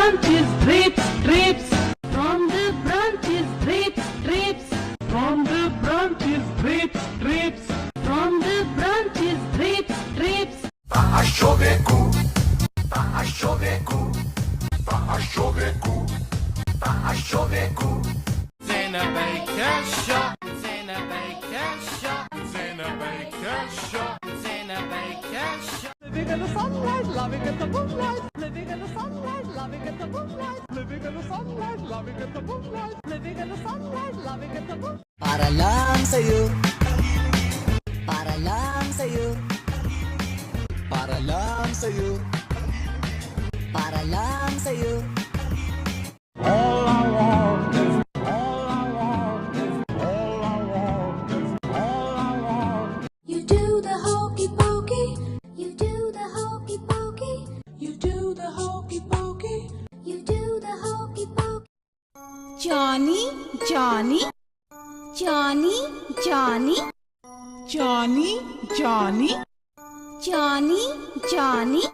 branches drips, drips. From the branches drips, drips. From the branches drips, drips. From the branches drips, drips. Taas człowieku, taas człowieku, taas człowieku, taas człowieku. It's in a baker shop. It's in a baker shop. It's in a baker shop. It's in a baker shop. Living in the sunlight, loving in the moonlight. Living in the sunlight, loving in the moonlight. Living in the sunlight, loving in the moonlight. Living in the sunlight, loving in the moonlight. Para lang sa'yo. Para lang sa'yo. Para lang sa'yo. Para lang sa'yo. All I want is, all I want is, all I want is, all I want. You do the hokey pokey. You do the hokey pokey. You do the hokey pokey. You do the hokey pokey. Johnny, Johnny, Johnny, Johnny, Johnny, Johnny. Johnny, Johnny.